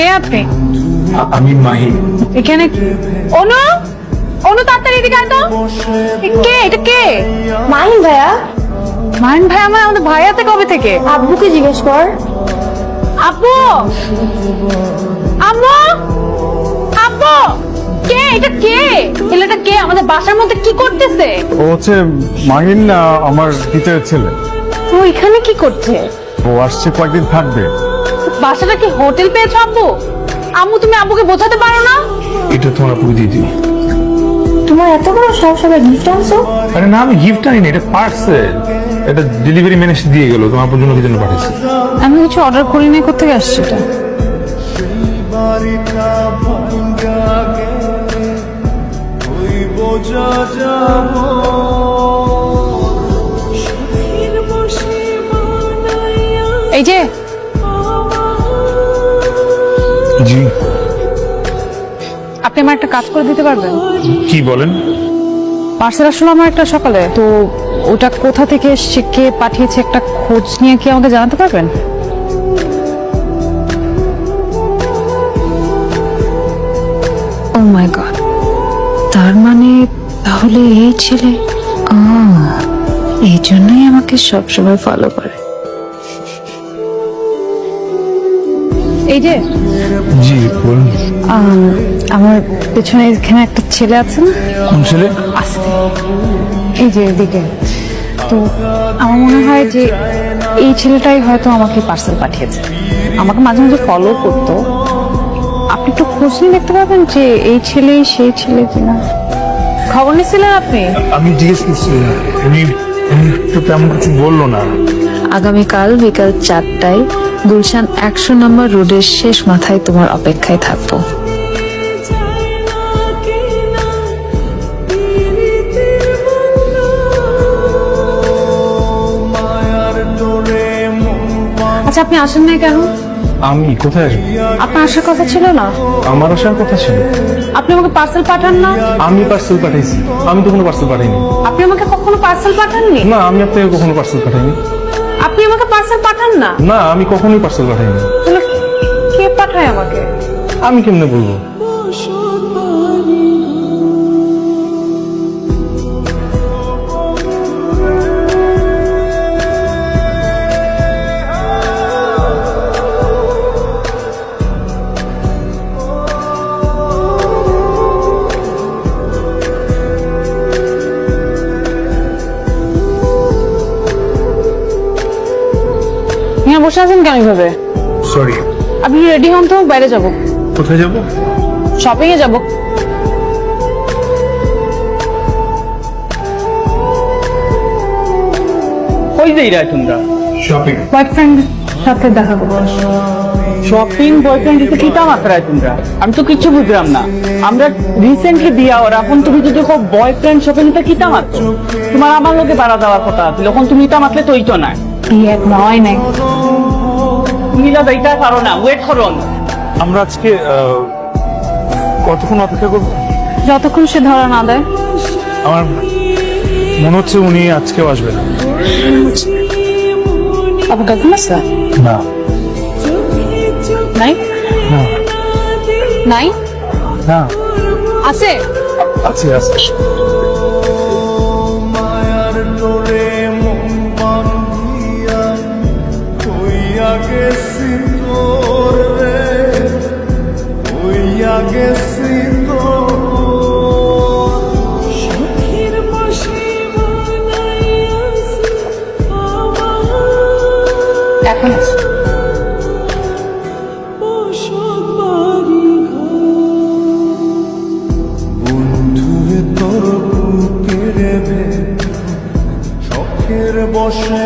কে আপনি? আমি মাহি। এখানে অনু, অনু তাড়াতাড়ি এদিকে আয় তো। কে এটা? কে? মাহিন ভাইয়া। মাহিন ভাই আমাদের ভাইয়াতে কবে থেকে? আব্বুকে জিজ্ঞেস কর। আব্বু, আম্মু, আব্বু, কে এটা? কে ছেলেটা? কে আমাদের বাসার মধ্যে কি করতেছে? ও হচ্ছে মাহিন না, আমার টিচারের ছেলে। তো এখানে কি করছে? ও আসছে, কয়েকদিন থাকবে। বাসাটা কি হোটেল পেয়েছো আব্বু? আম্মু তুমি আব্বুকে বোঝাতে পারো না? এটা তোমার আপুকে দিয়ে দিও। তোমার এত বড় সাহস, আবার গিফট আনছো? আরে না, আমি গিফট আনিনি, এটা পার্সেল। এটা ডেলিভারি ম্যান এসে দিয়ে গেল, তোমার আপুর জন্য কি জন্য পাঠিয়েছে। আমি কিছু অর্ডার করি নাই, কোথেকে আসছে এটা? এই যে জি, আপনি আমার একটা কাজ করে দিতে পারবেন? কি বলেন? পার্সেল আসলে আমার একটা সকালে, তো ওটা কোথা থেকে এসছে, কে পাঠিয়েছে, একটা খোঁজ নিয়ে কি আমাকে জানাতে পারবেন? ও মাই গড, তার মানে তাহলে এই ছেলে এই জন্যই আমাকে সবসময় ফলো করে। এই যে জি বলুন। আমার পেছনে এখানে একটা ছেলে আছে না, কোন ছেলে? আসতে, এই যে এদিকে। তো আমার মনে হয় যে এই ছেলেটাই হয়তো আমাকে পার্সেল পাঠিয়েছে। আমাকে মাঝে মাঝে ফলো করতো। আপনি একটু খোঁজ নিয়ে দেখতে পারবেন যে এই ছেলেই সেই ছেলে কিনা। খবর নিয়েছিলেন আপনি? আমি জিজ্ঞেস করছি, উনি তো তেমন কিছু বললো না। আগামীকাল বিকাল 4টায় গুলশান 100 নম্বর রোডের শেষ মাথায় তোমার অপেক্ষায় থাকবো। আচ্ছা, আপনি আসেন নাই কেন? আমি কোথায় আসবো? আপনার আসার কথা ছিল না? আমার আসার কথা ছিল। আপনি আমাকে পার্সেল পাঠান না? আমি পার্সেল পাঠাইছি? আমি তো কোনো পার্সেল পাঠাইনি। আপনি আমাকে কখনো পার্সেল পাঠাননি? না, আমি আপনাকে কখনো পার্সেল পাঠাইনি। আপনি আমাকে পার্সেল পাঠান না? না, আমি কখনোই পার্সেল পাঠাইনি। তাহলে কে পাঠায় আমাকে? আমি কেমনে বলবো? হ্যাঁ, বসে আছেন কেন এইভাবে? সরি। আপনি রেডি হন তো, বাইরে যাব। কোথায় যাবো? শপিং এ যাব। কই যাইরা তোমরা? শপিং। বয়ফ্রেন্ড সাথে দেখা করব। শপিং বয়ফ্রেন্ড তো কিটা মাত্রায় তোমরা? আমি তো কিছু বুঝলাম না। আমরা রিসেন্টলি বিয়া ওর, এখন তুমি যদি দেখো বয়ফ্রেন্ড শপিং টা কিটা মাত্র? তোমার আমার লোকে বাড়া দেওয়ার কথা ছিল, এখন তুমি ইটা মাতলে তো ইতো না। বিয়ে নয় নাই। তুমি যা যাইতে পারো না, ওয়েট করো না। আমরা আজকে কতক্ষণ অপেক্ষা করবো? যতক্ষণ সে ধরা না দেয়। আমার মনে হচ্ছে উনি আজকেও আসবে না। আপনার গার্লফ্রেন্ড আছে? না। নাই? না। নাই? না। আছে? আছে আছে। এখন আছে। শখের বসে